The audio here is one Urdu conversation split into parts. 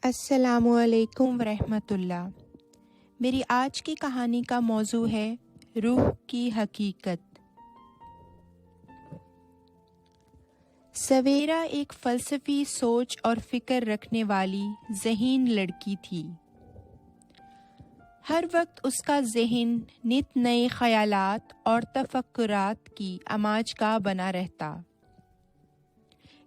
السلام علیکم ورحمۃ اللہ۔ میری آج کی کہانی کا موضوع ہے روح کی حقیقت۔ سویرا ایک فلسفی سوچ اور فکر رکھنے والی ذہین لڑکی تھی۔ ہر وقت اس کا ذہن نت نئے خیالات اور تفکرات کی آماج گاہ بنا رہتا۔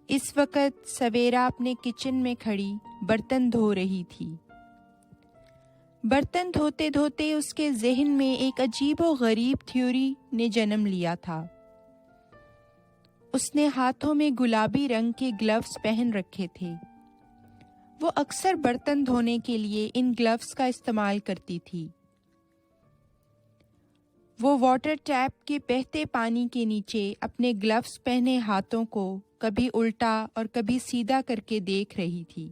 اس وقت سویرا اپنے کچن میں کھڑی برتن دھو رہی تھی۔ برتن دھوتے دھوتے اس کے ذہن میں ایک عجیب و غریب تھیوری نے جنم لیا تھا۔ اس نے ہاتھوں میں گلابی رنگ کے گلوز پہن رکھے تھے۔ وہ اکثر برتن دھونے کے لیے ان گلوز کا استعمال کرتی تھی۔ وہ واٹر ٹیپ کے بہتے پانی کے نیچے اپنے گلوز پہنے ہاتھوں کو کبھی الٹا اور کبھی سیدھا کر کے دیکھ رہی تھی۔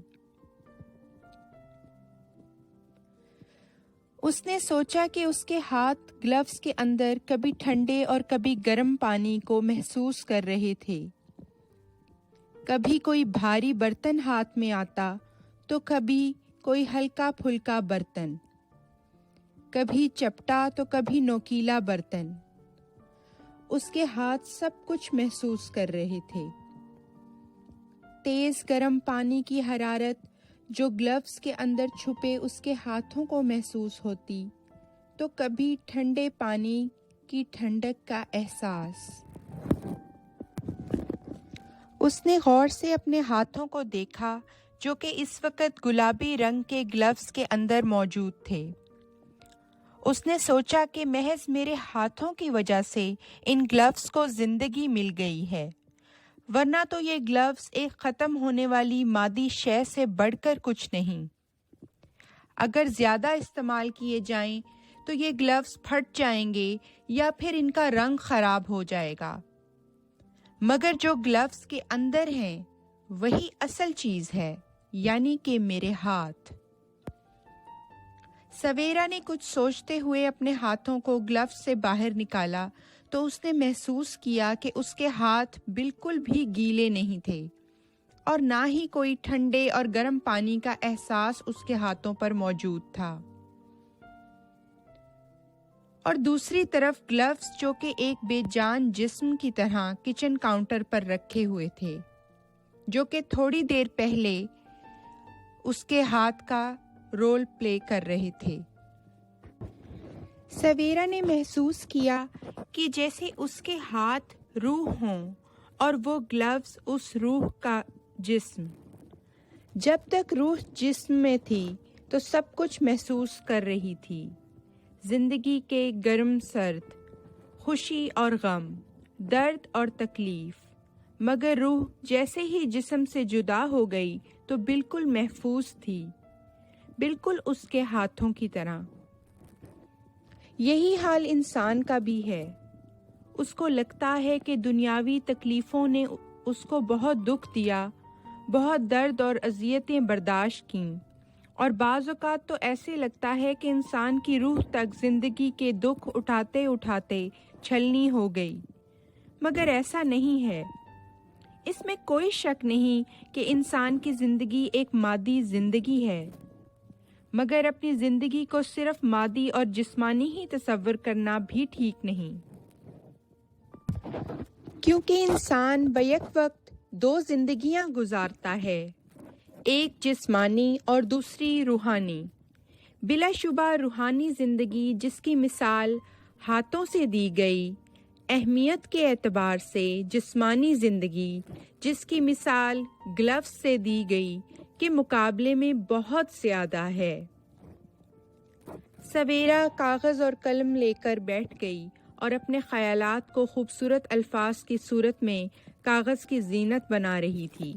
اس نے سوچا کہ اس کے ہاتھ گلوز کے اندر کبھی ٹھنڈے اور کبھی گرم پانی کو محسوس کر رہے تھے۔ کبھی کوئی بھاری برتن ہاتھ میں آتا تو کبھی کوئی ہلکا پھلکا برتن، کبھی چپٹا تو کبھی نوکیلا برتن۔ اس کے ہاتھ سب کچھ محسوس کر رہے تھے۔ تیز گرم پانی کی حرارت جو گلوز کے اندر چھپے اس کے ہاتھوں کو محسوس ہوتی، تو کبھی ٹھنڈے پانی کی ٹھنڈک کا احساس۔ اس نے غور سے اپنے ہاتھوں کو دیکھا جو کہ اس وقت گلابی رنگ کے گلوز کے اندر موجود تھے۔ اس نے سوچا کہ محض میرے ہاتھوں کی وجہ سے ان گلوز کو زندگی مل گئی ہے، ورنہ تو یہ گلوز ایک ختم ہونے والی مادی شے سے بڑھ کر کچھ نہیں۔ اگر زیادہ استعمال کیے جائیں تو یہ گلوز پھٹ جائیں گے یا پھر ان کا رنگ خراب ہو جائے گا، مگر جو گلوز کے اندر ہیں وہی اصل چیز ہے، یعنی کہ میرے ہاتھ۔ سویرا نے کچھ سوچتے ہوئے اپنے ہاتھوں کو گلوز سے باہر نکالا تو اس نے محسوس کیا کہ اس کے ہاتھ بالکل بھی گیلے نہیں تھے اور نہ ہی کوئی ٹھنڈے اور گرم پانی کا احساس اس کے ہاتھوں پر موجود تھا۔ اور دوسری طرف گلوز جو کہ ایک بے جان جسم کی طرح کچن کاؤنٹر پر رکھے ہوئے تھے، جو کہ تھوڑی دیر پہلے اس کے ہاتھ کا رول پلے کر رہے تھے۔ سویرا نے محسوس کیا کہ جیسے اس کے ہاتھ روح ہوں اور وہ گلوز اس روح کا جسم۔ جب تک روح جسم میں تھی تو سب کچھ محسوس کر رہی تھی، زندگی کے گرم سرد، خوشی اور غم، درد اور تکلیف، مگر روح جیسے ہی جسم سے جدا ہو گئی تو بالکل محفوظ تھی، بالکل اس کے ہاتھوں کی طرح۔ یہی حال انسان کا بھی ہے۔ اس کو لگتا ہے کہ دنیاوی تکلیفوں نے اس کو بہت دکھ دیا، بہت درد اور اذیتیں برداشت کیں، اور بعض اوقات تو ایسے لگتا ہے کہ انسان کی روح تک زندگی کے دکھ اٹھاتے اٹھاتے چھلنی ہو گئی، مگر ایسا نہیں ہے۔ اس میں کوئی شک نہیں کہ انسان کی زندگی ایک مادی زندگی ہے، مگر اپنی زندگی کو صرف مادی اور جسمانی ہی تصور کرنا بھی ٹھیک نہیں، کیونکہ انسان بیک وقت دو زندگیاں گزارتا ہے، ایک جسمانی اور دوسری روحانی۔ بلا شبہ روحانی زندگی جس کی مثال ہاتھوں سے دی گئی، اہمیت کے اعتبار سے جسمانی زندگی جس کی مثال گلوز سے دی گئی کے مقابلے میں بہت زیادہ ہے۔ سویرا کاغذ اور قلم لے کر بیٹھ گئی اور اپنے خیالات کو خوبصورت الفاظ کی صورت میں کاغذ کی زینت بنا رہی تھی۔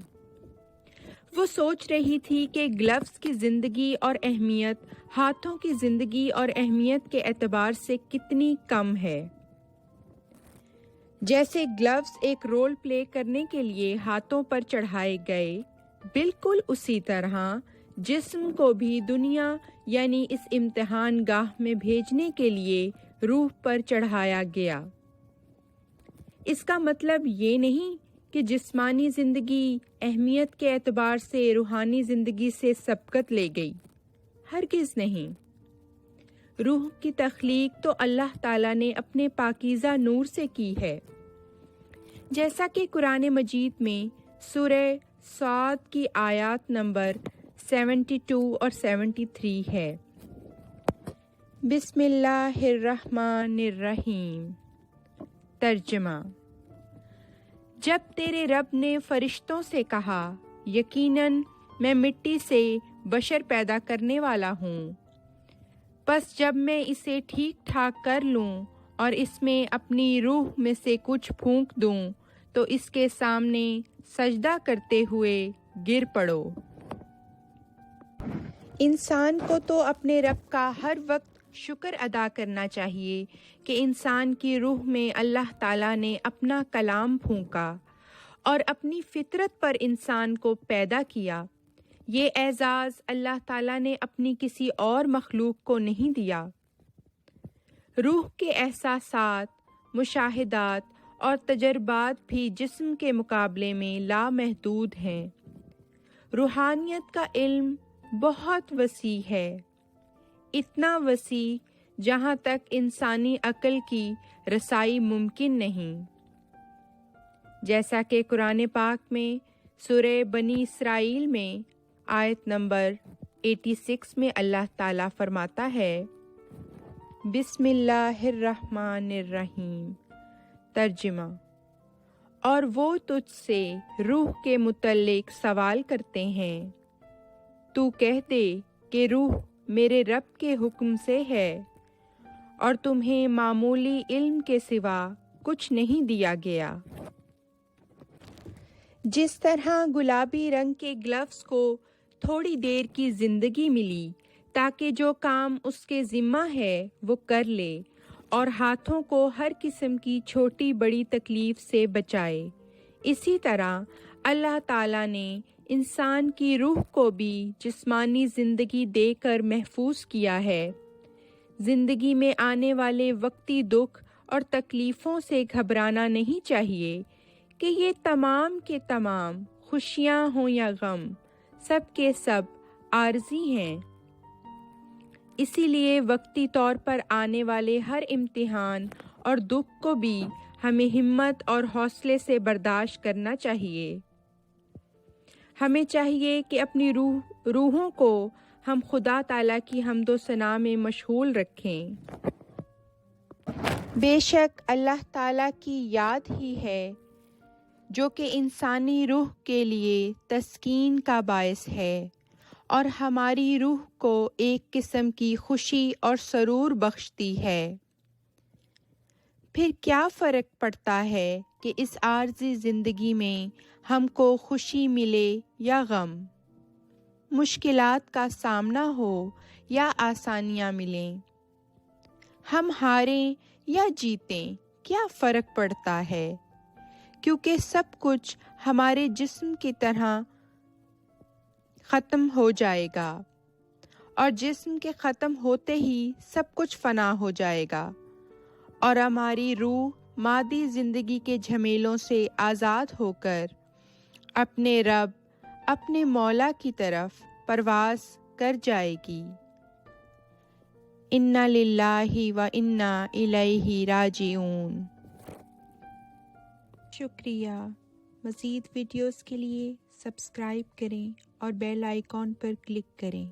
وہ سوچ رہی تھی کہ گلوز کی زندگی اور اہمیت ہاتھوں کی زندگی اور اہمیت کے اعتبار سے کتنی کم ہے۔ جیسے گلوز ایک رول پلے کرنے کے لیے ہاتھوں پر چڑھائے گئے، بالکل اسی طرح جسم کو بھی دنیا یعنی اس امتحان گاہ میں بھیجنے کے لیے روح پر چڑھایا گیا۔ اس کا مطلب یہ نہیں کہ جسمانی زندگی اہمیت کے اعتبار سے روحانی زندگی سے سبقت لے گئی، ہرگز نہیں۔ روح کی تخلیق تو اللہ تعالیٰ نے اپنے پاکیزہ نور سے کی ہے، جیسا کہ قرآن مجید میں سورہ صاد کی آیات نمبر 72 اور 73 ہے۔ بسم اللہ الرحمن الرحیم۔ ترجمہ: جب تیرے رب نے فرشتوں سے کہا، یقیناً میں مٹی سے بشر پیدا کرنے والا ہوں، پس جب میں اسے ٹھیک ٹھاک کر لوں اور اس میں اپنی روح میں سے کچھ پھونک دوں تو اس کے سامنے سجدہ کرتے ہوئے گر پڑو۔ انسان کو تو اپنے رب کا ہر وقت شکر ادا کرنا چاہیے کہ انسان کی روح میں اللہ تعالیٰ نے اپنا کلام پھونکا اور اپنی فطرت پر انسان کو پیدا کیا۔ یہ اعزاز اللہ تعالیٰ نے اپنی کسی اور مخلوق کو نہیں دیا۔ روح کے احساسات، مشاہدات اور تجربات بھی جسم کے مقابلے میں لامحدود ہیں۔ روحانیت کا علم بہت وسیع ہے، اتنا وسیع جہاں تک انسانی عقل کی رسائی ممکن نہیں۔ جیسا کہ قرآن پاک میں سورہ بنی اسرائیل میں آیت نمبر 86 میں اللہ تعالیٰ فرماتا ہے، بسم اللہ الرحمن الرحیم۔ ترجمہ: اور وہ تجھ سے روح کے متعلق سوال کرتے ہیں، تو کہہ دے کہ روح میرے رب کے حکم سے ہے، اور تمہیں معمولی علم کے سوا کچھ نہیں دیا گیا۔ جس طرح گلابی رنگ کے گلوز کو تھوڑی دیر کی زندگی ملی تاکہ جو کام اس کے ذمہ ہے وہ کر لے اور ہاتھوں کو ہر قسم کی چھوٹی بڑی تکلیف سے بچائے، اسی طرح اللہ تعالیٰ نے انسان کی روح کو بھی جسمانی زندگی دے کر محفوظ کیا ہے۔ زندگی میں آنے والے وقتی دکھ اور تکلیفوں سے گھبرانا نہیں چاہیے کہ یہ تمام کے تمام خوشیاں ہوں یا غم، سب کے سب عارضی ہیں۔ اسی لیے وقتی طور پر آنے والے ہر امتحان اور دکھ کو بھی ہمیں ہمت اور حوصلے سے برداشت کرنا چاہیے۔ ہمیں چاہیے کہ اپنی روحوں کو ہم خدا تعالیٰ کی حمد و ثنا میں مشغول رکھیں۔ بے شک اللہ تعالیٰ کی یاد ہی ہے جو کہ انسانی روح کے لیے تسکین کا باعث ہے اور ہماری روح کو ایک قسم کی خوشی اور سرور بخشتی ہے۔ پھر کیا فرق پڑتا ہے کہ اس عارضی زندگی میں ہم کو خوشی ملے یا غم، مشکلات کا سامنا ہو یا آسانیاں ملیں، ہم ہاریں یا جیتیں، کیا فرق پڑتا ہے؟ کیونکہ سب کچھ ہمارے جسم کی طرح ختم ہو جائے گا، اور جسم کے ختم ہوتے ہی سب کچھ فنا ہو جائے گا، اور ہماری روح مادی زندگی کے جھمیلوں سے آزاد ہو کر اپنے رب، اپنے مولا کی طرف پرواز کر جائے گی۔ انا للہ و انا الیہ راجعون۔ شکریہ۔ مزید ویڈیوز کے لیے سبسکرائب کریں اور بیل آئیکن پر کلک کریں۔